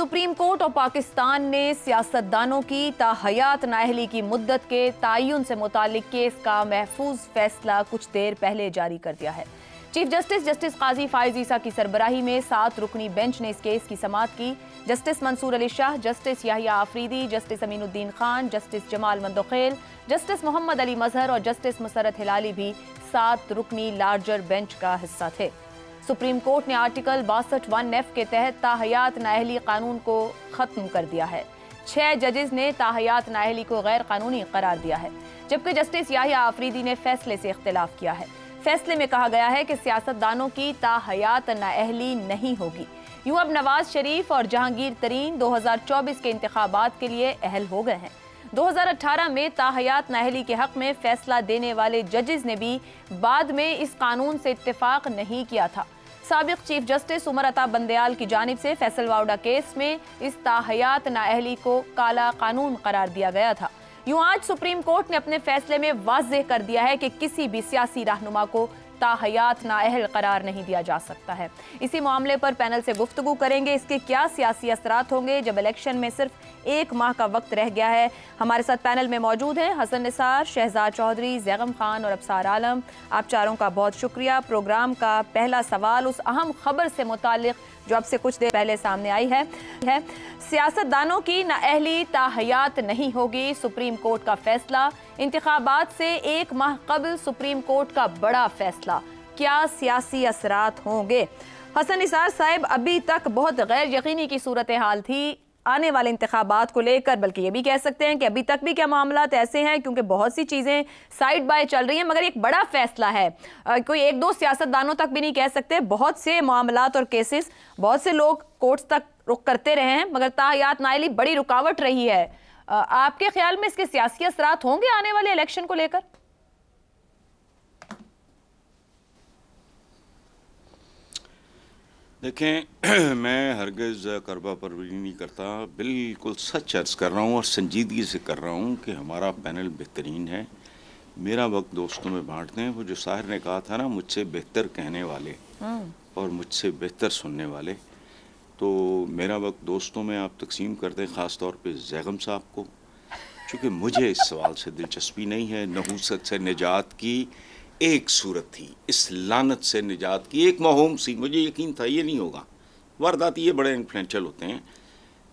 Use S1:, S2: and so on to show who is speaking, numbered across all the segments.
S1: Supreme court और पाकिस्तान ने सियासतदानों की ताहयात नाअहली की मुद्दत के तयन से मुतालिक केस का महफूज फैसला कुछ देर पहले जारी कर दिया है। चीफ जस्टिस जस्टिस काजी फाइज ईसा की सरबराही में 7 रुकनी बेंच ने इस केस की समाअत की। Justice Mansoor Ali Shah, justice Yahya Afridi, justice Aminuddin Khan, justice Jamal Mandokhel, justice Mohammad Ali Mazhar और जस्टिस मुसरत हिलाली भी 7 रुकनी लार्जर बेंच का हिस्सा थे। सुप्रीम कोर्ट ने आर्टिकल 62(1)(f) के तहत ताहयात नाअहली कानून को खत्म कर दिया है। 6 जजेस ने ताहयात नाअहली को गैर कानूनी करार दिया है, जबकि जस्टिस याहिया आफरीदी ने फैसले से इख्तिलाफ किया है। फैसले में कहा गया है कि सियासतदानों की ताहयात नाअहली नहीं होगी। यूं अब नवाज शरीफ और जहांगीर तरीन 2024 के इंतखाबात के लिए अहल हो गए हैं। 2018 में ताहयात नाअहली के हक में फैसला देने वाले जजेस ने भी बाद में इस कानून से इत्तेफाक नहीं किया था। साबिक चीफ जस्टिस उमर अता बंदयाल की जानिब से फैसल वाउडा केस में इस ताहयात नाअहली को काला कानून करार दिया गया था। यूं आज सुप्रीम कोर्ट ने अपने फैसले में वाज़ेह कर दिया है कि किसी भी सियासी रहनुमा को ताहयात नाअहल करार नहीं दिया जा सकता है। इसी मामले पर पैनल से गुफ्तगू करेंगे, इसके क्या सियासी असरात होंगे जब इलेक्शन में सिर्फ 1 माह का वक्त रह गया है। हमारे साथ पैनल में मौजूद हैं हसन निसार, शहजाद चौधरी, जैगम खान और अबसार आलम। आप चारों का बहुत शुक्रिया। प्रोग्राम का पहला सवाल उस अहम खबर से मुतालिक जो अब से कुछ देर पहले सामने आई है सियासतदानों की नाअहली ताहयात नहीं होगी, सुप्रीम कोर्ट का फैसला। इंतखाबात से 1 माह कबल सुप्रीम कोर्ट का बड़ा फैसला, क्या सियासी असरात होंगे? हसन निसार साहब, अभी तक बहुत गैर यकीनी की सूरत हाल थी आने वाले इंतखाबात को लेकर, बल्कि ये भी कह सकते हैं कि अभी तक भी क्या मामलात ऐसे हैं क्योंकि बहुत सी चीज़ें साइड बाय चल रही हैं, मगर एक बड़ा फैसला है। कोई 1-2 सियासतदानों तक भी नहीं कह सकते, बहुत से मामलात और केसेस, बहुत से लोग कोर्ट्स तक रुख करते रहे हैं, मगर ताहयात नाअहली बड़ी रुकावट रही है। आपके ख्याल में इसके सियासी असरात होंगे आने वाले इलेक्शन को लेकर?
S2: देखें, मैं हरगिज़ करबा परवरी नहीं करता, बिल्कुल सच अर्ज़ कर रहा हूँ और संजीदगी से कर रहा हूँ कि हमारा पैनल बेहतरीन है। मेरा वक्त दोस्तों में बांट दें। वो जो शायर ने कहा था ना, मुझसे बेहतर कहने वाले और मुझसे बेहतर सुनने वाले, तो मेरा वक्त दोस्तों में आप तकसीम कर दें, ख़ास तौर पे जैगम साहब को, चूँकि मुझे इस सवाल से दिलचस्पी नहीं है। नहूसत से निजात की एक सूरत थी, इस लानत से निजात की एक महोम सी, मुझे यकीन था ये नहीं होगा, वारदात ये बड़े इन्फ्लुएंशियल होते हैं।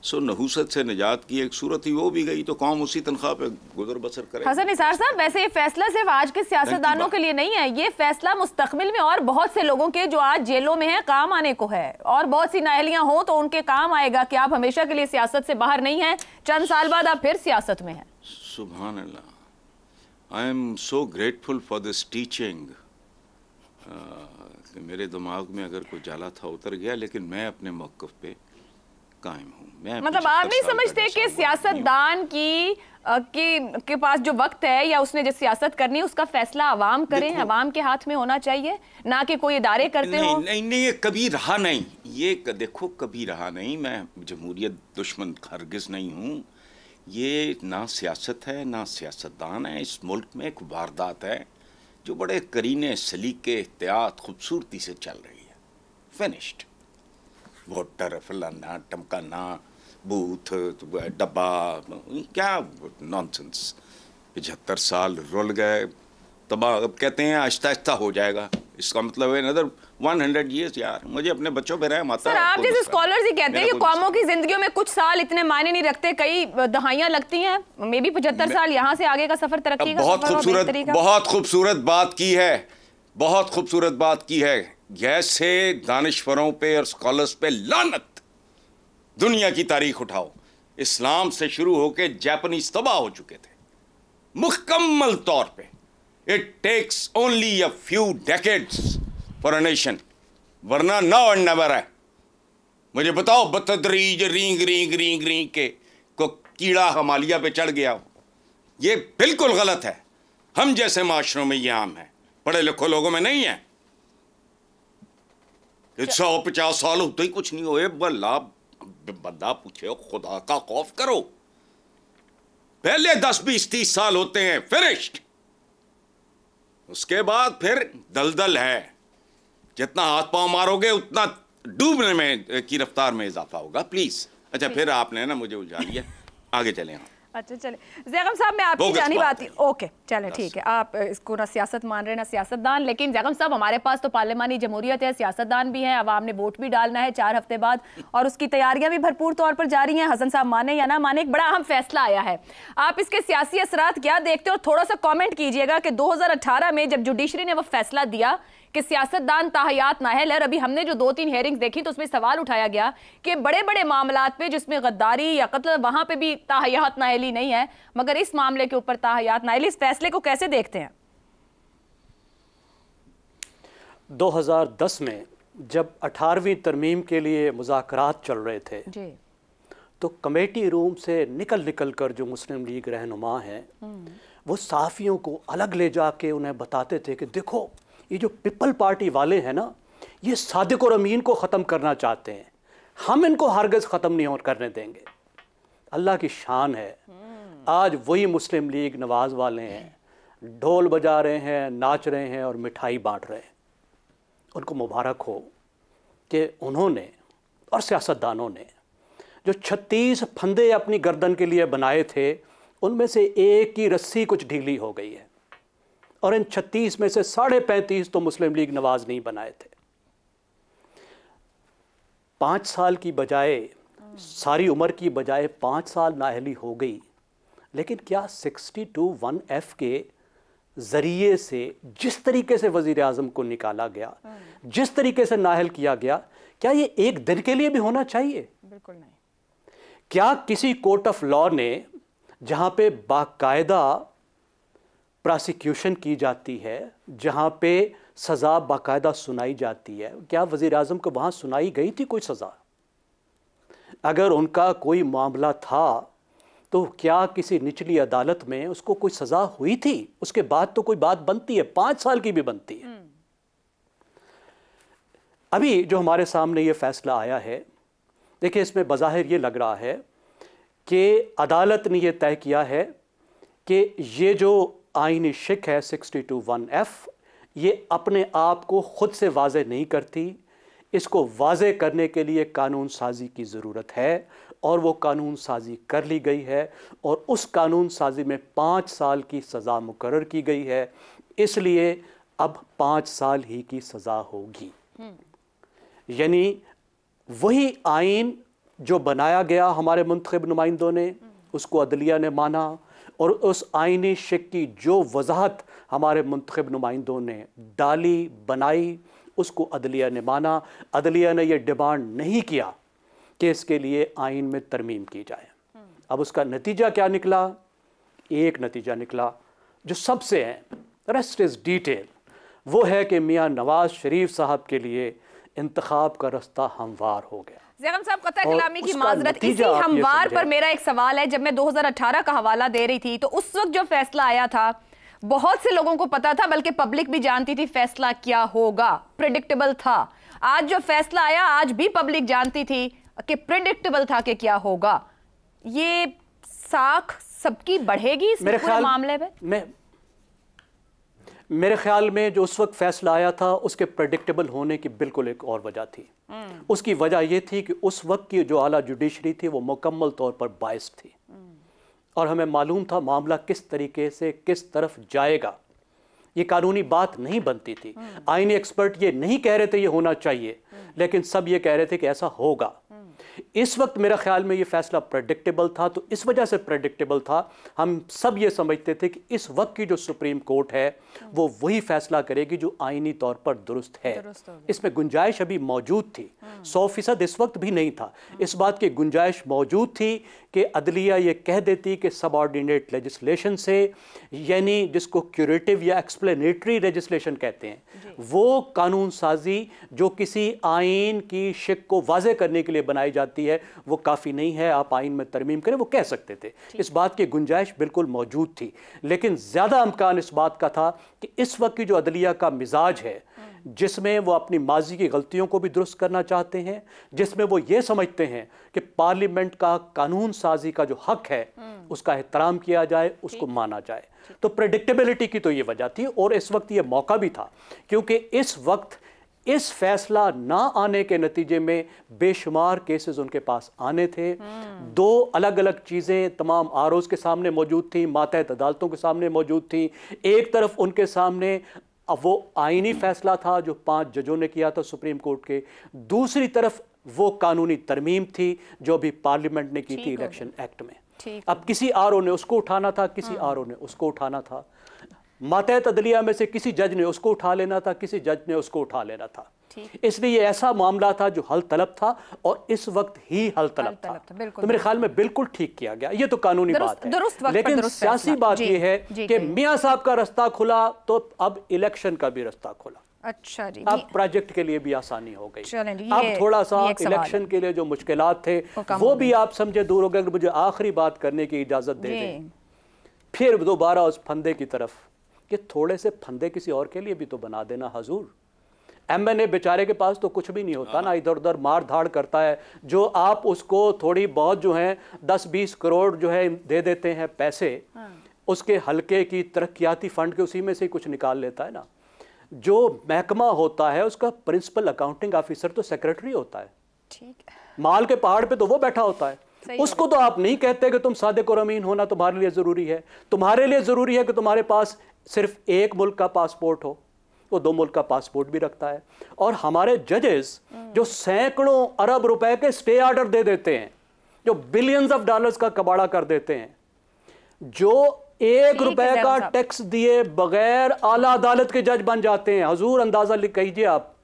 S2: सो नहूसत से निजात की एक सूरत थी, वो भी गई तो कौम उसी तनख्वाह पे गुजर बसर करे।
S1: हसन निसार साहब, वैसे ये फैसला सिर्फ आज के सियासतदानों के लिए नहीं है, ये फैसला मुस्तकबिल में और बहुत से लोगों के जो आज जेलों में हैं काम आने को है, और बहुत सी नाअहलियां हो तो उनके काम आएगा कि आप हमेशा के लिए सियासत से बाहर नहीं हैं, चंद साल बाद आप फिर सियासत में हैं।
S2: सुभान अल्लाह, I am so grateful for this teaching. मेरे दिमाग में अगर कोई जाला था उतर गया, लेकिन मैं अपने मौक़िफ़ पे कायम हूँ।
S1: मतलब आप नहीं समझते कि सियासतदान के पास जो वक्त है या उसने जो सियासत करनी है उसका फैसला आवाम करें, आवाम के हाथ में होना चाहिए, ना कि कोई इदारे करते हो?
S2: नहीं, ये कभी रहा नहीं, ये देखो कभी रहा नहीं। मैं जमहूरियत दुश्मन हरगिज़ नहीं हूँ। ये ना सियासत है ना सियासतदान है, इस मुल्क में एक वारदात है जो बड़े करीने सलीके एहतियात खूबसूरती से चल रही है। फिनिश्ड। वोटर फलाना टमकाना बूथ डब्बा, क्या नॉनसेंस। 75 साल रुल गए तबाह, अब कहते हैं आहिस्ता आहिस्ता हो जाएगा, इसका मतलब है अनदर 100 ईयर्स। यार मुझे अपने बच्चों पे रहम आता है।
S1: सर, आप जैसे स्कॉलर्स ही कहते हैं कि कौमों की जिंदगियों में कुछ साल इतने मायने नहीं रखते, कई दहाइयां लगती हैं, मे बी 75 साल यहाँ से आगे का सफर, तरक्की का
S2: बहुत खूबसूरत बात की है, बहुत खूबसूरत बात की है। जैसे दानिश्वरों पे और स्कॉलर्स पे लानत, दुनिया की तारीख उठाओ, इस्लाम से शुरू होके जापानीज तबाह हो चुके थे मुकम्मल तौर पे। It takes only a few decades for a nation, वरना नाउ एंड नेवर है। मुझे बताओ, बतदरीज रींग रींग रींग रींग के को कीड़ा हिमालय पे चढ़ गया, ये बिल्कुल गलत है। हम जैसे माशरों में ये आम है, पढ़े लिखे लोगों में नहीं है। 150 साल होते ही कुछ नहीं होए, बल्ला बंदा पूछे खुदा का खौफ करो। पहले 10, 20, 30 साल होते हैं, फिनिश्ड। उसके बाद फिर दलदल है, जितना हाथ पांव मारोगे उतना डूबने में की रफ्तार में इजाफा होगा। प्लीज अच्छा फिर आपने ना मुझे उलझा लिया, आगे चले हम।
S1: अच्छा चले ज़ैगम साहब, मैं आपकी जानी बात ही ओके चलें ठीक है, आप इसको ना सियासत मान रहे ना सियासतदान, लेकिन ज़ैगम साहब हमारे पास तो पार्लिमानी जमहूरियत है, सियासतदान भी हैं, अवाम ने वोट भी डालना है 4 हफ्ते बाद और उसकी तैयारियां भी भरपूर तौर पर जारी हैं। हसन साहब माने या ना माने, एक बड़ा अहम फैसला आया है, आप इसके सियासी असरात क्या देखते हो? थोड़ा सा कॉमेंट कीजिएगा कि 2018 में जब जुडिशरी ने वो फैसला दिया कि सियासतदान ताहयात नाअहल है, अभी हमने जो 2-3 हेयरिंग्स देखी तो उसमें सवाल उठाया गया कि बड़े बड़े मामलात पे जिसमें गद्दारी या कत्ल वहां पे भी ताहयात नाअहली नहीं है, मगर इस मामले के ऊपर ताहयात नाअहली, इस फैसले को कैसे देखते हैं?
S3: 2010 में जब 18वीं तरमीम के लिए मुज़ाकरात चल रहे थे जी, तो कमेटी रूम से निकल कर जो मुस्लिम लीग रहनुमा हैं वो सहाफ़ियों को अलग ले जाके उन्हें बताते थे कि देखो ये जो पीपल पार्टी वाले हैं ना, ये सादिक और अमीन को ख़त्म करना चाहते हैं, हम इनको हरगिज़ ख़त्म नहीं करने देंगे। अल्लाह की शान है, आज वही मुस्लिम लीग नवाज़ वाले हैं, ढोल बजा रहे हैं, नाच रहे हैं और मिठाई बांट रहे हैं। उनको मुबारक हो कि उन्होंने और सियासतदानों ने जो 36 फंदे अपनी गर्दन के लिए बनाए थे, उनमें से एक की रस्सी कुछ ढीली हो गई है और इन 36 में से 35.5 तो मुस्लिम लीग नवाज नहीं बनाए थे। 5 साल की बजाय, सारी उम्र की बजाय 5 साल नाअहली हो गई, लेकिन क्या 62(1)(f) के ज़रिए से जिस तरीके से वज़ीर आज़म को निकाला गया, जिस तरीके से नाअहल किया गया, क्या ये एक दिन के लिए भी होना चाहिए?
S1: बिल्कुल नहीं।
S3: क्या किसी कोर्ट ऑफ लॉ ने, जहाँ पे बाकायदा प्रोसिक्यूशन की जाती है, जहाँ पे सज़ा बाकायदा सुनाई जाती है, क्या वज़ीर आज़म को वहाँ सुनाई गई थी कोई सज़ा? अगर उनका कोई मामला था तो क्या किसी निचली अदालत में उसको कोई सज़ा हुई थी? उसके बाद तो कोई बात बनती है, 5 साल की भी बनती है। अभी जो हमारे सामने ये फैसला आया है, देखिए इसमें बज़ाहिर ये लग रहा है कि अदालत ने ये तय किया है कि ये जो आईनी शिक है 62(1)(f), ये अपने आप को खुद से वाज़े नहीं करती, इसको वाज़े करने के लिए कानून साजी की ज़रूरत है और वो कानून साजी कर ली गई है और उस कानून साजी में 5 साल की सज़ा मुकर्रर की गई है, इसलिए अब 5 साल ही की सज़ा होगी। यानी वही आइन जो बनाया गया हमारे मुंतखब नुमाइंदों ने, उसको अदलिया ने माना और उस आईनी शिक की जो वजाहत हमारे मुंतखब नुमाइंदों ने डाली, बनाई, उसको अदलिया ने माना। अदलिया ने यह डिमांड नहीं किया कि इसके लिए आइन में तरमीम की जाए। अब उसका नतीजा क्या निकला? एक नतीजा निकला जो सबसे है, रेस्ट इज़ डिटेल, वो है कि मियाँ नवाज शरीफ साहब के लिए इंतखाब का रास्ता हमवार हो गया।
S1: ज़ैगम साहब कतई कलामी की माजरत, इसी हमवार पर मेरा एक सवाल है। जब मैं 2018 का हवाला दे रही थी तो उस वक्त जो फैसला आया था बहुत से लोगों को पता था, बल्कि पब्लिक भी जानती थी फैसला क्या होगा, प्रेडिक्टेबल था। आज जो फैसला आया, आज भी पब्लिक जानती थी कि प्रेडिक्टेबल था कि क्या होगा। ये साख सबकी बढ़ेगी इस पूरे मामले में?
S3: मेरे ख्याल में जो उस वक्त फैसला आया था उसके प्रेडिक्टेबल होने की बिल्कुल एक और वजह थी। उसकी वजह यह थी कि उस वक्त की जो आला जुडिशरी थी वो मुकम्मल तौर पर बायस्ड थी और हमें मालूम था मामला किस तरीके से किस तरफ जाएगा। ये कानूनी बात नहीं बनती थी। आईनी एक्सपर्ट ये नहीं कह रहे थे ये होना चाहिए, लेकिन सब ये कह रहे थे कि ऐसा होगा। इस वक्त मेरा ख्याल में ये फैसला प्रेडिक्टेबल था, तो इस वजह से प्रेडिक्टेबल था, हम सब ये समझते थे कि इस वक्त की जो सुप्रीम कोर्ट है वो वही फैसला करेगी जो आईनी तौर पर दुरुस्त है। इसमें गुंजाइश अभी मौजूद थी, 100% इस वक्त भी नहीं था। इस बात की गुंजाइश मौजूद थी कि अदलिया ये कह देती कि सबऑर्डिनेट लेजिस्लेशन से, यानी जिसको क्यूरेटिव या एक्सप्लेनेटरी लेजिस्लेशन कहते हैं, वो कानून साजी जो किसी आइन की शिक को वाज़े करने के लिए बनाई जाती है वो काफ़ी नहीं है, आप आइन में तरमीम करें, वो कह सकते थे। इस बात की गुंजाइश बिल्कुल मौजूद थी, लेकिन ज़्यादा अमकान इस बात का था कि इस वक्त की जो अदलिया का मिजाज है, जिसमें वो अपनी माजी की गलतियों को भी दुरुस्त करना चाहते हैं, जिसमें वो ये समझते हैं कि पार्लियामेंट का कानून साजी का जो हक है उसका एहतराम किया जाए, उसको माना जाए, तो प्रेडिक्टेबिलिटी की तो ये वजह थी। और इस वक्त ये मौका भी था क्योंकि इस वक्त इस फैसला ना आने के नतीजे में बेशुमार केसेस उनके पास आने थे। दो अलग अलग चीज़ें तमाम आरओज के सामने मौजूद थी, मातहत अदालतों के सामने मौजूद थी। एक तरफ उनके सामने अब वो आईनी फैसला था जो 5 जजों ने किया था सुप्रीम कोर्ट के, दूसरी तरफ वो कानूनी तरमीम थी जो भी पार्लियामेंट ने की थी इलेक्शन एक्ट में। अब किसी आरओ ने उसको उठाना था, किसी आरओ ने उसको उठाना था। मातहत अदलिया में से किसी जज ने उसको उठा लेना था, किसी जज ने उसको उठा लेना था। इसलिए ये ऐसा मामला था जो हल तलब था और इस वक्त ही हल तलब था। तो मेरे ख्याल में बिल्कुल ठीक किया गया। ये तो कानूनी बात है, लेकिन सियासी बात ये है कि मियां साहब का रास्ता खुला तो अब इलेक्शन का भी रास्ता खुला।
S1: अच्छा जी,
S3: अब प्रोजेक्ट के लिए भी आसानी हो गई। अब थोड़ा सा इलेक्शन के लिए जो मुश्किलात थे वो भी आप समझे दूर हो गए। अगर मुझे आखिरी बात करने की इजाजत दे दें, फिर दोबारा उस फंदे की तरफ कि थोड़े से फंदे किसी और के लिए भी तो बना देना हजूर। एमएनए बेचारे के पास तो कुछ भी नहीं होता ना, इधर उधर मार धाड़ करता है। जो आप उसको थोड़ी बहुत जो है 10-20 करोड़ जो है दे देते हैं पैसे, उसके हल्के की तरक्याती फंड के उसी में से कुछ निकाल लेता है ना। जो महकमा होता है उसका प्रिंसिपल अकाउंटिंग ऑफिसर तो सेक्रेटरी होता है, ठीक है। माल के पहाड़ पे तो वो बैठा होता है। उसको तो आप नहीं कहते कि तुम सादिक और अमीन होना तुम्हारे लिए जरूरी है। तुम्हारे लिए जरूरी है कि तुम्हारे पास सिर्फ एक मुल्क का पासपोर्ट हो, वो 2 मुल्क का पासपोर्ट भी रखता है। और हमारे जजेस जो सैकड़ों अरब रुपए के स्टे ऑर्डर दे देते हैं, जो बिलियंस ऑफ डॉलर्स का कबाड़ा कर देते हैं, जो 1 रुपए का टैक्स दिए बगैर आला अदालत के जज बन जाते हैं। हजूर अंदाजा कीजिए आप,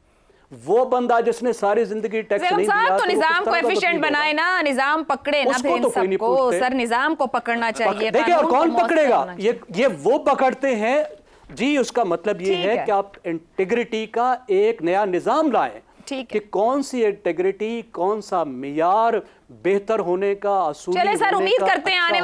S3: वो बंदा जिसने सारी जिंदगी टैक्स नहीं दिया
S1: तो निजाम को एफिशिएंट बनाए ना, निजाम पकड़े ना, फिर इन सबको सर निजाम को पकड़ना चाहिए।
S3: देखिए और कौन पकड़ेगा? ये वो पकड़ते हैं जी। उसका मतलब ये है कि आप इंटीग्रिटी का एक नया निजाम लाएं कि कौन सी इंटीग्रिटी, कौन सा मियार बेहतर होने का, असूली
S1: चले सर, उम्मीद करते हैं आने